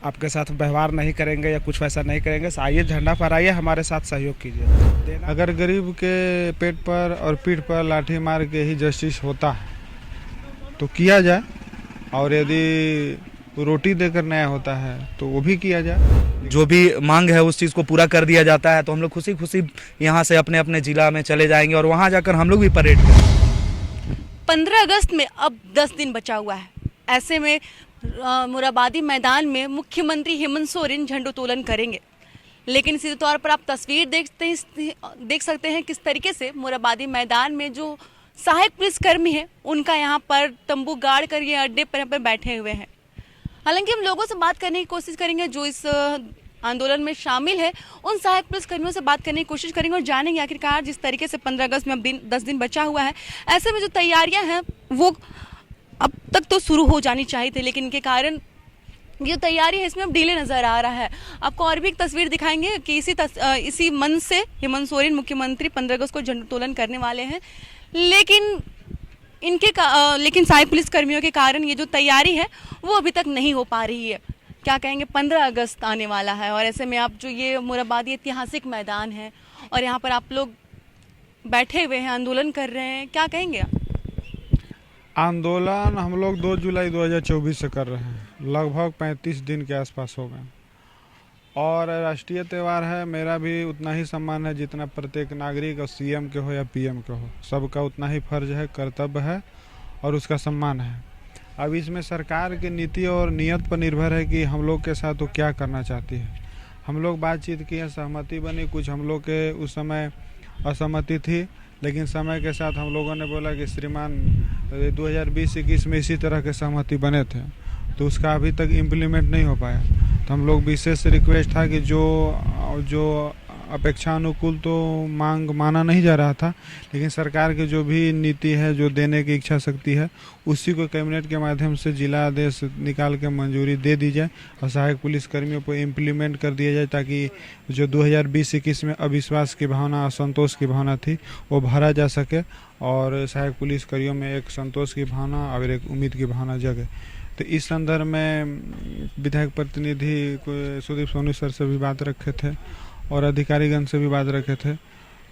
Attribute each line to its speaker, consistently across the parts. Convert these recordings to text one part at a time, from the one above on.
Speaker 1: आपके साथ व्यवहार नहीं करेंगे या कुछ वैसा नहीं करेंगे, आइए झंडा फहराइए, हमारे साथ सहयोग कीजिए।
Speaker 2: अगर गरीब के पेट पर और पीठ पर लाठी मार के ही जस्टिस होता है तो किया जाए, और यदि रोटी देकर न्याय होता है तो वो भी किया जाए।
Speaker 3: जो भी मांग है उस चीज़ को पूरा कर दिया जाता है तो हम लोग खुशी खुशी यहाँ से अपने अपने जिला में चले जाएंगे और वहाँ जाकर हम लोग भी परेड करेंगे।
Speaker 4: 15 अगस्त में अब 10 दिन बचा हुआ है। ऐसे में मुराबादी मैदान में मुख्यमंत्री हेमंत सोरेन झंडोत्तोलन करेंगे। लेकिन सीधे तौर पर आप तस्वीर देख सकते हैं किस तरीके से मुराबादी मैदान में जो सहायक पुलिसकर्मी है उनका यहाँ पर तंबू गाड़ कर ये अड्डे पर बैठे हुए हैं। हालांकि हम लोगों से बात करने की कोशिश करेंगे जो इस आंदोलन में शामिल है, उन सहायक पुलिसकर्मियों से बात करने की कोशिश करेंगे और जानेंगे आखिरकार जिस तरीके से 15 अगस्त में अब 10 दिन बचा हुआ है, ऐसे में जो तैयारियां हैं वो अब तक तो शुरू हो जानी चाहिए थी, लेकिन इनके कारण ये तैयारी है इसमें अब डिले नजर आ रहा है। आपको और भी एक तस्वीर दिखाएंगे कि इसी मन से हेमंत सोरेन मुख्यमंत्री 15 अगस्त को झंडोत्तोलन करने वाले हैं, लेकिन लेकिन सहायक पुलिसकर्मियों के कारण ये जो तैयारी है वो अभी तक नहीं हो पा रही है। क्या कहेंगे, 15 अगस्त आने वाला है और ऐसे में आप जो ये मुराबादी ऐतिहासिक मैदान है और यहाँ पर आप लोग बैठे हुए हैं, आंदोलन कर रहे हैं, क्या कहेंगे आप?
Speaker 2: आंदोलन हम लोग 2 जुलाई 2024 से कर रहे हैं, लगभग 35 दिन के आसपास हो गए, और राष्ट्रीय त्यौहार है। मेरा भी उतना ही सम्मान है जितना प्रत्येक नागरिक और सीएम के हो या पीएम के हो, सबका उतना ही फर्ज है, कर्तव्य है और उसका सम्मान है। अब इसमें सरकार की नीति और नियत पर निर्भर है कि हम लोग के साथ वो क्या करना चाहती है। हम लोग बातचीत किए, सहमति बनी, कुछ हम लोग के उस समय असहमति थी, लेकिन समय के साथ हम लोगों ने बोला कि श्रीमान 2020-21 में इसी तरह के सहमति बने थे तो उसका अभी तक इम्प्लीमेंट नहीं हो पाया। तो हम लोग विशेष रिक्वेस्ट था कि जो अपेक्षानुकूल तो मांग माना नहीं जा रहा था, लेकिन सरकार की जो भी नीति है, जो देने की इच्छा शक्ति है, उसी को कैबिनेट के माध्यम से जिला आदेश निकाल के मंजूरी दे दी जाए और सहायक पुलिसकर्मियों को इम्प्लीमेंट कर दिया जाए, ताकि जो 2020-21 में अविश्वास की भावना, असंतोष की भावना थी वो भरा जा सके और सहायक पुलिसकर्मियों में एक संतोष की भावना और एक उम्मीद की भावना जगे। तो इस संदर्भ में विधायक प्रतिनिधि सुदीप सोनी सर से भी बात रखे थे और अधिकारीगण से भी बात रखे थे,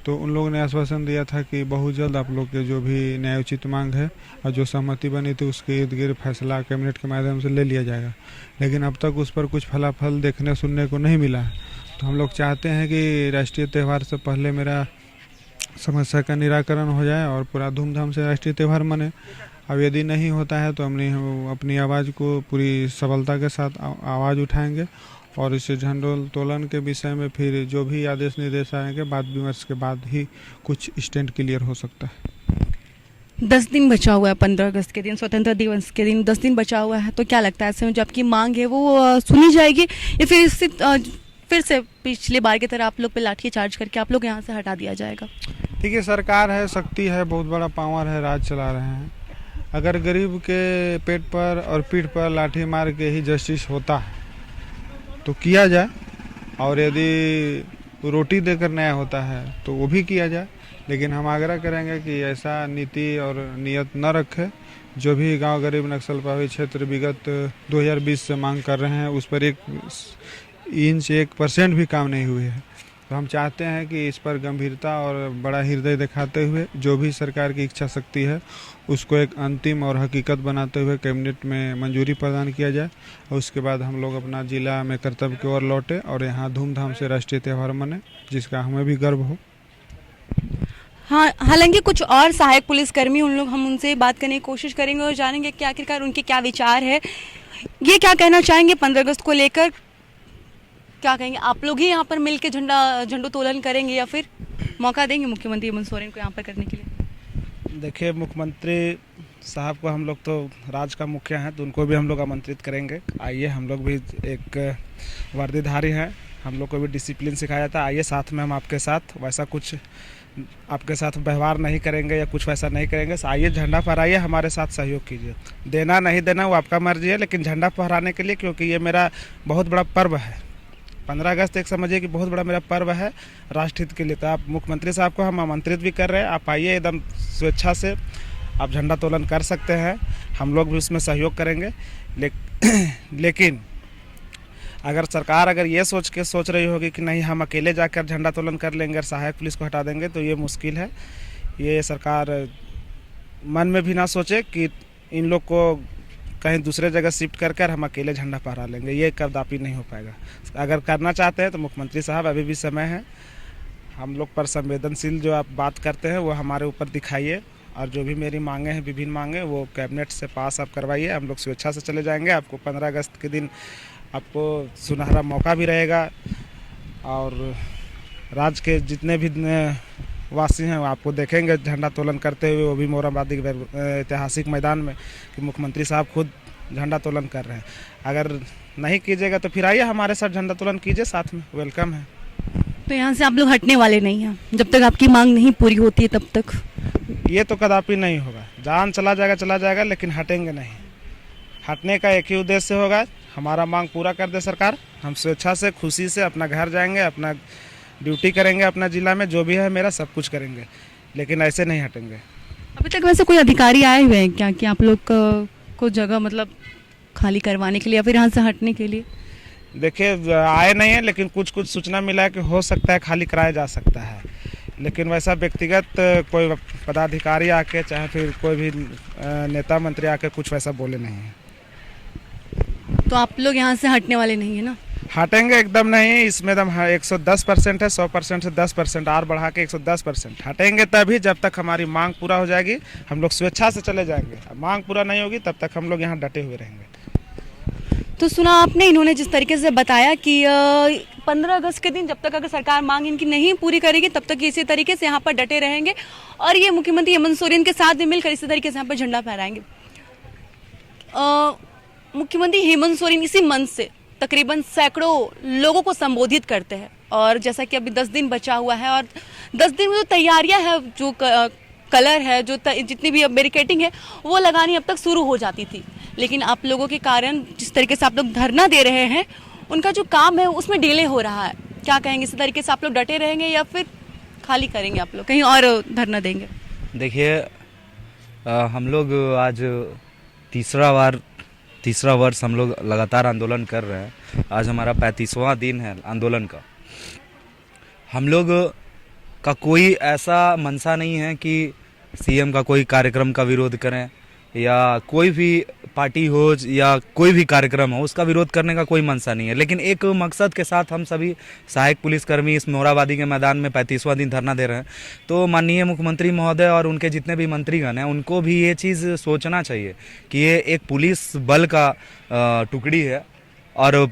Speaker 2: तो उन लोगों ने आश्वासन दिया था कि बहुत जल्द आप लोग के जो भी न्यायोचित मांग है और जो सहमति बनी थी उसके इर्द गिर्द फैसला कैबिनेट के माध्यम से ले लिया जाएगा, लेकिन अब तक उस पर कुछ फलाफल देखने सुनने को नहीं मिला है। तो हम लोग चाहते हैं कि राष्ट्रीय त्यौहार से पहले मेरा समस्या का निराकरण हो जाए और पूरा धूमधाम से राष्ट्रीय त्यौहार मने। अब यदि नहीं होता है तो हम अपनी आवाज़ को पूरी सबलता के साथ आवाज़ उठाएंगे और इस झंडोत्तोलन के विषय में फिर जो भी आदेश निर्देश आएंगे बाद विमर्श के बाद ही कुछ स्टैंड क्लियर हो सकता है।
Speaker 4: 10 दिन बचा हुआ है, 15 अगस्त के दिन, स्वतंत्रता दिवस के दिन 10 दिन बचा हुआ है, तो क्या लगता है ऐसे में जो आपकी मांग है वो सुनी जाएगी या फिर से पिछली बार की तरह आप लोग पे लाठी चार्ज करके आप लोग यहाँ से हटा दिया जाएगा?
Speaker 2: देखिए, सरकार है, शक्ति है, बहुत बड़ा पावर है, राज चला रहे हैं। अगर गरीब के पेट पर और पीठ पर लाठी मार के ही जस्टिस होता है तो किया जाए, और यदि रोटी देकर न्याय होता है तो वो भी किया जाए, लेकिन हम आग्रह करेंगे कि ऐसा नीति और नियत न रखे। जो भी गांव गरीब नक्सल प्रभावित क्षेत्र विगत 2020 से मांग कर रहे हैं उस पर 1% भी काम नहीं हुए है। तो हम चाहते हैं कि इस पर गंभीरता और बड़ा हृदय दिखाते हुए जो भी सरकार की इच्छा शक्ति है उसको एक अंतिम और हकीकत बनाते हुए कैबिनेट में मंजूरी प्रदान किया जाए और उसके बाद हम लोग अपना जिला में कर्तव्य की ओर लौटे और यहाँ धूमधाम से राष्ट्रीय त्यौहार मने, जिसका हमें भी गर्व हो।
Speaker 4: हाँ, हालांकि कुछ और सहायक पुलिसकर्मी हम उनसे बात करने की कोशिश करेंगे और जानेंगे कि आखिरकार उनके क्या विचार है, ये क्या कहना चाहेंगे 15 अगस्त को लेकर। क्या कहेंगे, आप लोग ही यहाँ पर मिलकर झंडोत्तोलन करेंगे या फिर मौका देंगे मुख्यमंत्री हेमंत सोरेन को यहाँ पर करने के लिए?
Speaker 1: देखिए, मुख्यमंत्री साहब को हम लोग तो राज्य का मुखिया हैं तो उनको भी हम लोग आमंत्रित करेंगे। आइए, हम लोग भी एक वर्दीधारी हैं, हम लोग को भी डिसिप्लिन सिखाया जाता है। आइए साथ में हम आपके साथ वैसा कुछ आपके साथ व्यवहार नहीं करेंगे या कुछ वैसा नहीं करेंगे, आइए झंडा फहराइए, हमारे साथ सहयोग कीजिए। देना नहीं देना वो आपका मर्जी है, लेकिन झंडा फहराने के लिए, क्योंकि ये मेरा बहुत बड़ा पर्व है। 15 अगस्त एक समझिए कि बहुत बड़ा मेरा पर्व है राष्ट्रहित के लिए। तो आप मुख्यमंत्री साहब को हम आमंत्रित भी कर रहे हैं, आप आइए, एकदम स्वेच्छा से आप झंडा तोलन कर सकते हैं, हम लोग भी उसमें सहयोग करेंगे। लेकिन अगर सरकार अगर ये सोच रही होगी कि नहीं हम अकेले जाकर झंडा तोलन कर लेंगे और सहायक पुलिस को हटा देंगे, तो ये मुश्किल है। ये सरकार मन में भी ना सोचे कि इन लोग को कहीं दूसरे जगह शिफ्ट कर कर हम अकेले झंडा फहरा लेंगे, ये कदापि नहीं हो पाएगा। अगर करना चाहते हैं तो मुख्यमंत्री साहब अभी भी समय है, हम लोग पर संवेदनशील जो आप बात करते हैं वो हमारे ऊपर दिखाइए, और जो भी मेरी मांगे हैं विभिन्न मांगे वो कैबिनेट से पास आप करवाइए। हम लोग स्वेच्छा से चले जाएंगे। आपको 15 अगस्त के दिन आपको सुनहरा मौका भी रहेगा, और राज्य के जितने भी वासी हैं आपको देखेंगे झंडा तोलन करते हुए, वो भी मोरहाबादी ऐतिहासिक मैदान में कि मुख्यमंत्री साहब खुद झंडा तोलन कर रहे हैं। अगर नहीं कीजिएगा तो फिर आइए हमारे साथ झंडा तोलन कीजिए, साथ में वेलकम है।
Speaker 4: तो यहाँ से आप लोग हटने वाले नहीं हैं जब तक आपकी मांग नहीं पूरी होती है तब तक?
Speaker 1: ये तो कदापि नहीं होगा। जान चला जाएगा, लेकिन हटेंगे नहीं। हटने का एक ही उद्देश्य होगा, हमारा मांग पूरा कर दे सरकार। हम स्वेच्छा से खुशी से अपना घर जाएंगे, अपना ड्यूटी करेंगे, अपना जिला में जो भी है मेरा सब कुछ करेंगे, लेकिन ऐसे नहीं हटेंगे।
Speaker 4: अभी तक वैसे कोई अधिकारी आए हुए हैं क्या कि आप लोग को जगह मतलब खाली करवाने के लिए या फिर यहाँ से हटने के लिए?
Speaker 1: देखिए आए नहीं है, लेकिन कुछ सूचना मिला है कि हो सकता है खाली कराया जा सकता है, लेकिन वैसा व्यक्तिगत कोई पदाधिकारी आके चाहे फिर कोई भी नेता मंत्री आके कुछ वैसा बोले नहीं है।
Speaker 4: तो आप लोग यहाँ से हटने वाले नहीं है ना?
Speaker 1: हटेंगे एकदम नहीं, इसमें एकदम 110% है। 100% से 10% और बढ़ा के 110% हटेंगे तभी जब तक हमारी मांग पूरा हो जाएगी। हम लोग स्वेच्छा से चले जाएंगे, मांग पूरा नहीं होगी तब तक हम लोग यहाँ डटे हुए रहेंगे।
Speaker 4: तो सुना आपने इन्होंने जिस तरीके से बताया कि 15 अगस्त के दिन जब तक अगर सरकार मांग इनकी नहीं पूरी करेगी तब तक इसी तरीके से यहाँ पर डटे रहेंगे, और ये मुख्यमंत्री हेमंत सोरेन के साथ भी मिलकर इसी तरीके से यहाँ पर झंडा फहराएंगे। मुख्यमंत्री हेमंत सोरेन इसी मंच से तकरीबन सैकड़ों लोगों को संबोधित करते हैं, और जैसा कि अभी 10 दिन बचा हुआ है और 10 दिन में जो तैयारियां हैं, जो कलर है, जो जितनी भी बैरिकेडिंग है वो लगानी अब तक शुरू हो जाती थी, लेकिन आप लोगों के कारण जिस तरीके से आप लोग धरना दे रहे हैं उनका जो काम है उसमें डिले हो रहा है। क्या कहेंगे, इसी तरीके से आप लोग डटे रहेंगे या फिर खाली करेंगे, आप लोग कहीं और धरना देंगे?
Speaker 3: देखिए हम लोग आज तीसरा वर्ष हम लोग लगातार आंदोलन कर रहे हैं। आज हमारा 35वां दिन है आंदोलन का। हम लोग का कोई ऐसा मंशा नहीं है कि सीएम का कोई कार्यक्रम का विरोध करें, या कोई भी पार्टी हो या कोई भी कार्यक्रम हो उसका विरोध करने का कोई मंशा नहीं है, लेकिन एक मकसद के साथ हम सभी सहायक पुलिसकर्मी इस मोरहाबादी के मैदान में 35वां दिन धरना दे रहे हैं। तो माननीय मुख्यमंत्री महोदय और उनके जितने भी मंत्रीगण हैं उनको भी ये चीज़ सोचना चाहिए कि ये एक पुलिस बल का टुकड़ी है, और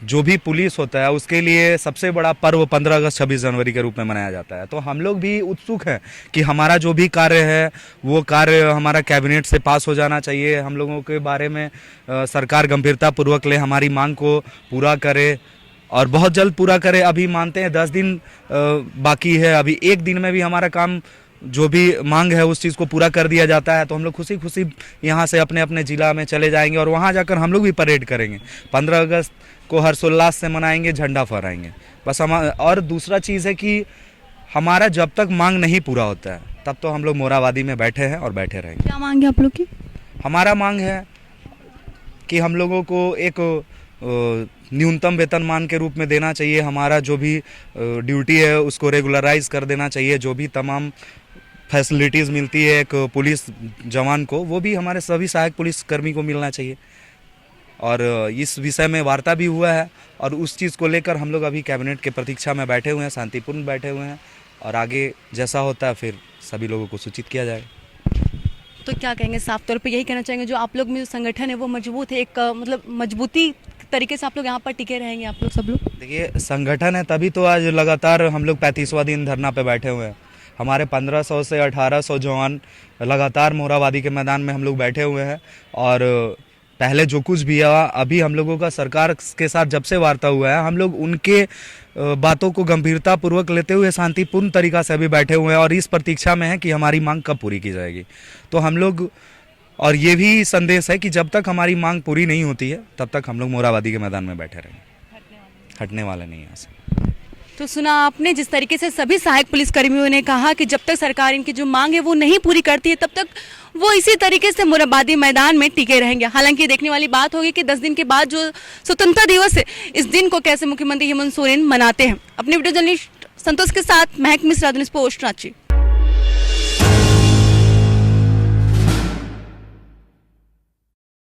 Speaker 3: जो भी पुलिस होता है उसके लिए सबसे बड़ा पर्व 15 अगस्त 26 जनवरी के रूप में मनाया जाता है। तो हम लोग भी उत्सुक हैं कि हमारा जो भी कार्य है वो कार्य हमारा कैबिनेट से पास हो जाना चाहिए। हम लोगों के बारे में सरकार गंभीरतापूर्वक ले, हमारी मांग को पूरा करे और बहुत जल्द पूरा करे। अभी मानते हैं 10 दिन बाकी है, अभी एक दिन में भी हमारा काम जो भी मांग है उस चीज़ को पूरा कर दिया जाता है तो हम लोग खुशी खुशी यहाँ से अपने अपने ज़िला में चले जाएंगे, और वहाँ जाकर हम लोग भी परेड करेंगे। 15 अगस्त को हर्षोल्लास से मनाएंगे, झंडा फहराएंगे बस। और दूसरा चीज़ है कि हमारा जब तक मांग नहीं पूरा होता है तब तो हम लोग मोरहाबादी में बैठे हैं और बैठे रहेंगे।
Speaker 4: क्या मांग है आप लोग की?
Speaker 3: हमारा मांग है कि हम लोगों को एक न्यूनतम वेतनमान के रूप में देना चाहिए। हमारा जो भी ड्यूटी है उसको रेगुलराइज कर देना चाहिए। जो भी तमाम फैसिलिटीज़ मिलती है एक पुलिस जवान को, वो भी हमारे सभी सहायक पुलिसकर्मी को मिलना चाहिए। और इस विषय में वार्ता भी हुआ है, और उस चीज़ को लेकर हम लोग अभी कैबिनेट के प्रतीक्षा में बैठे हुए हैं, शांतिपूर्ण बैठे हुए हैं, और आगे जैसा होता है फिर सभी लोगों को सूचित किया जाएगा।
Speaker 4: तो क्या कहेंगे, साफ तौर पे यही कहना चाहेंगे जो आप लोग में जो संगठन है वो मजबूत है, एक मतलब मजबूती तरीके से आप लोग यहाँ पर टिके रहेंगे आप लोग सब लोग? देखिए
Speaker 3: संगठन है तभी तो आज लगातार हम लोग 35वां दिन धरना पे बैठे हुए हैं। हमारे 1500 से 1800 जवान लगातार मोरहाबादी के मैदान में हम लोग बैठे हुए हैं, और पहले जो कुछ भी हुआ अभी हम लोगों का सरकार के साथ जब से वार्ता हुआ है हम लोग उनके बातों को गंभीरतापूर्वक लेते हुए शांतिपूर्ण तरीका से अभी बैठे हुए हैं, और इस प्रतीक्षा में है कि हमारी मांग कब पूरी की जाएगी। तो हम लोग, और ये भी संदेश है कि जब तक हमारी मांग पूरी नहीं होती है तब तक हम लोग मोरहाबादी के मैदान में बैठे रहेंगे, हटने वाले नहीं हैं।
Speaker 4: तो सुना आपने जिस तरीके से सभी सहायक पुलिस कर्मियों ने कहा कि जब तक सरकार इनकी जो मांग है वो नहीं पूरी करती है तब तक वो इसी तरीके से मोरहाबादी मैदान में टिके रहेंगे। हालांकि देखने वाली बात होगी कि 10 दिन के बाद जो स्वतंत्रता दिवस है इस दिन को कैसे मुख्यमंत्री हेमंत सोरेन मनाते हैं। अपने वीडियो जर्नलिस्ट संतोष के साथ महक मिश्रा, न्यूज़ पोस्ट, रांची।